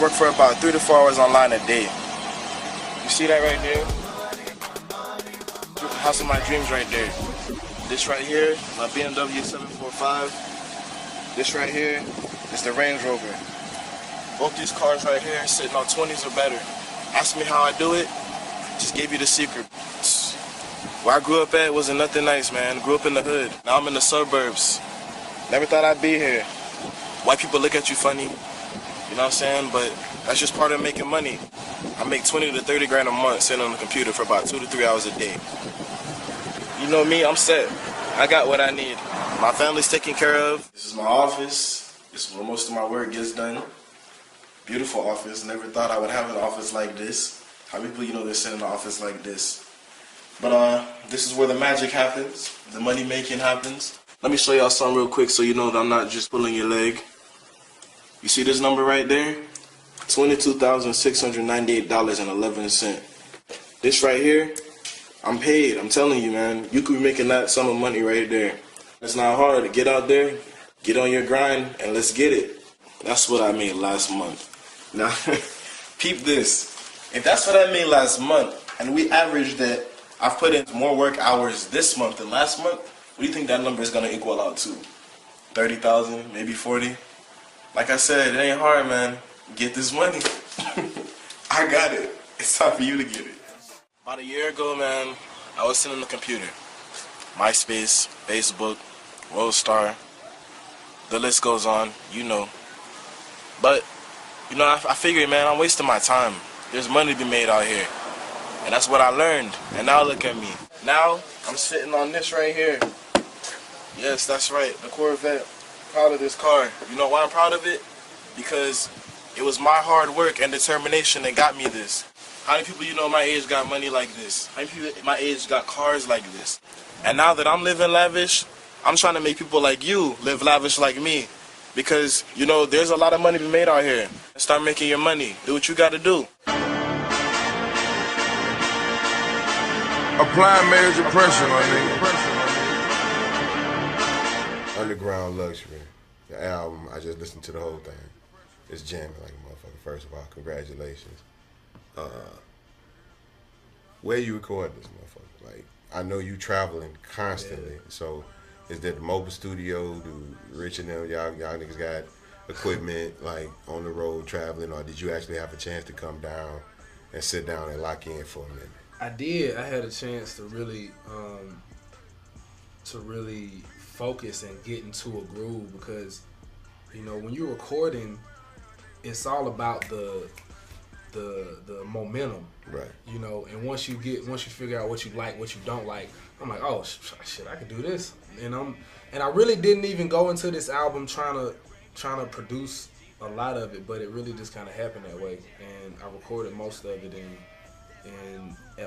work for about 3 to 4 hours online a day. You see that right there? House of my dreams right there. This right here, my BMW 745. This right here is the Range Rover. Both these cars right here sitting on 20s or better. Ask me how I do it, just gave you the secret. Where I grew up at wasn't nothing nice, man. Grew up in the hood. Now I'm in the suburbs. Never thought I'd be here. White people look at you funny, you know what I'm saying? But that's just part of making money. I make 20 to 30 grand a month sitting on the computer for about 2 to 3 hours a day. You know me, I'm set. I got what I need. My family's taken care of. This is my office. This is where most of my work gets done. Beautiful office. Never thought I would have an office like this. How many people you know they're sitting in an office like this? But this is where the magic happens. The money making happens. Let me show y'all something real quick so you know that I'm not just pulling your leg. You see this number right there? $22,698.11. This right here, I'm paid. I'm telling you, man. You could be making that sum of money right there. It's not hard. Get out there, get on your grind, and let's get it. That's what I made last month. Now, peep this. If that's what I made last month, and we averaged that, I've put in more work hours this month than last month, what do you think that number is going to equal out to? 30,000, maybe 40? Like I said, it ain't hard, man. Get this money. I got it. It's time for you to get it. About a year ago, man, I was sitting on the computer. MySpace, Facebook, Worldstar, the list goes on, you know. But, you know, I figured, man, I'm wasting my time. There's money to be made out here. And that's what I learned. And now look at me. Now, I'm sitting on this right here. Yes, that's right, the Corvette. Proud of this car. You know why I'm proud of it? Because it was my hard work and determination that got me this. How many people you know my age got money like this? How many people my age got cars like this? And now that I'm living lavish, I'm trying to make people like you live lavish like me. Because, you know, there's a lot of money to be made out here. Start making your money. Do what you got to do. Apply major pressure, my nigga. Underground Luxury, the album. I just listened to the whole thing. It's jamming like a motherfucker. First of all, congratulations. Where you record this motherfucker? Like, I know you traveling constantly, so is that the mobile studio? Do Rich and them, y'all niggas got equipment like on the road traveling, or did you actually have a chance to come down and sit down and lock in for a minute? I did. I had a chance to really focus and get into a groove because, you know, when you're recording, it's all about the momentum, right? You know, and once you figure out what you like, what you don't like, I'm like, oh shit, I could do this, and I really didn't even go into this album trying to produce a lot of it, but it really just kind of happened that way, and I recorded most of it in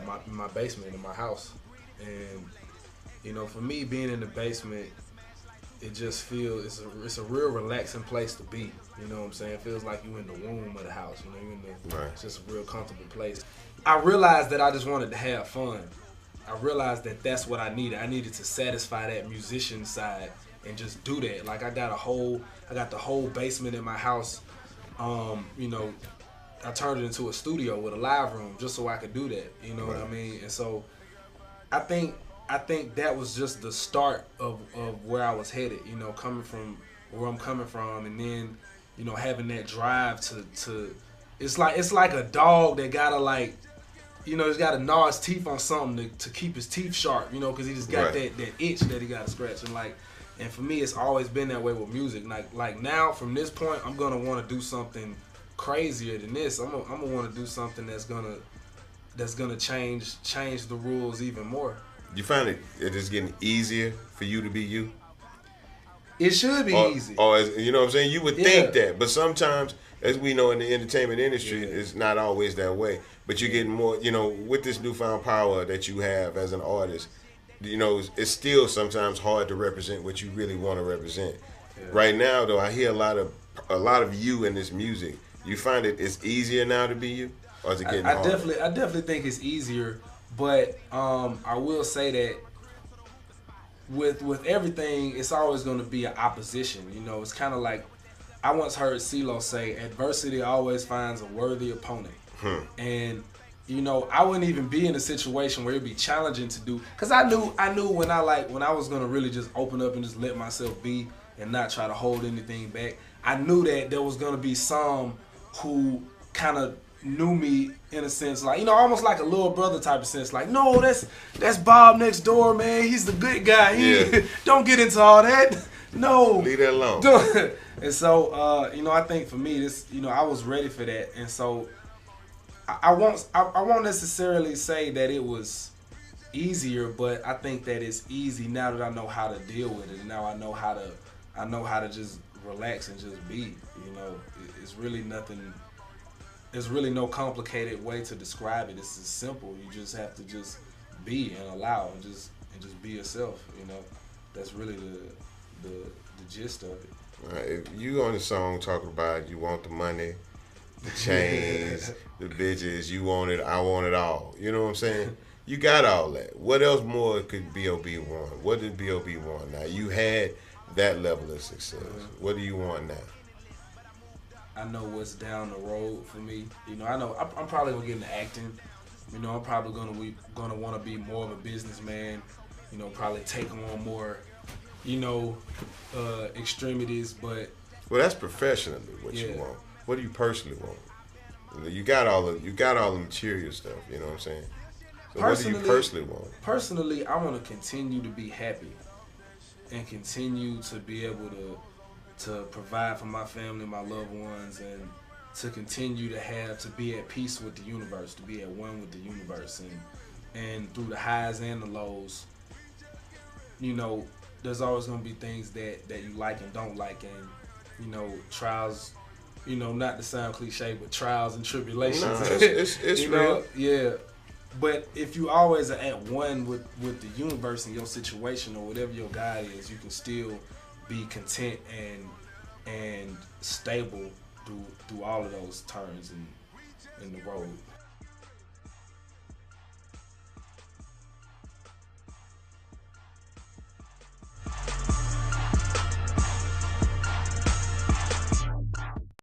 my basement in my house, and you know, for me being in the basement, it just feels it's a real relaxing place to be. You know what I'm saying? It feels like you're in the womb of the house. You know, right. It's just a real comfortable place. I realized that I just wanted to have fun. I realized that that's what I needed. I needed to satisfy that musician side and just do that. Like I got the whole basement in my house. You know, I turned it into a studio with a live room just so I could do that. You know what I mean? And so I think that was just the start of where I was headed, you know, coming from where I'm coming from, and then, you know, having that drive to it's like a dog that gotta, like, you know, he's gotta gnaw his teeth on something to keep his teeth sharp, you know, because he just got that itch that he gotta scratch, and for me, it's always been that way with music. Like now, from this point, I'm gonna want to do something crazier than this. I'm gonna want to do something that's gonna change the rules even more. You find it is getting easier for you to be you? It should be easy. Or you know what I'm saying? You would think that, but sometimes, as we know in the entertainment industry, it's not always that way. But you're getting more, you know, with this newfound power that you have as an artist, you know, it's still sometimes hard to represent what you really want to represent. Yeah. Right now, though, I hear a lot of you in this music. You find it's easier now to be you, or is it getting harder? I definitely think it's easier. But I will say that with everything, it's always going to be an opposition. You know, it's kind of like I once heard CeeLo say, "Adversity always finds a worthy opponent," and you know, I wouldn't even be in a situation where it'd be challenging to do, cause I knew when I was gonna really just open up and just let myself be and not try to hold anything back. I knew that there was gonna be some who kind of knew me in a sense, like, you know, almost like a little brother type of sense, like, no, that's Bob next door, man. He's the good guy. Don't get into all that. No, leave that alone. And so, you know, I think for me, this, you know, I was ready for that, and so I won't necessarily say that it was easier, but I think that it's easy now that I know how to deal with it, and now I know how to just relax and just be. You know, it's really nothing. There's really no complicated way to describe it. It's simple. You just have to just be and allow and just be yourself. You know, that's really the gist of it. If you on the song talking about you want the money, the chains, the bitches, you want it, I want it all. You know what I'm saying? You got all that. What else more could B.o.B. want? What did B.o.B. want now? You had that level of success. What do you want now? I know what's down the road for me. You know, I know I'm probably gonna get into acting. You know, I'm probably gonna want to be more of a businessman. You know, probably take on more, you know, extremities. But well, that's professionally what you want. What do you personally want? You got all the material stuff. You know what I'm saying? So what do you personally want? Personally, I want to continue to be happy and continue to be able to provide for my family, my loved ones, and to continue to be at peace with the universe, to be at one with the universe, and through the highs and the lows, you know, there's always gonna be things that you like and don't like, and you know, trials, you know, not to sound cliche, but trials and tribulations. No, it's you real. know? Yeah. But if you always are at one with the universe and your situation or whatever your God is, you can still be content and stable through all of those turns in the road.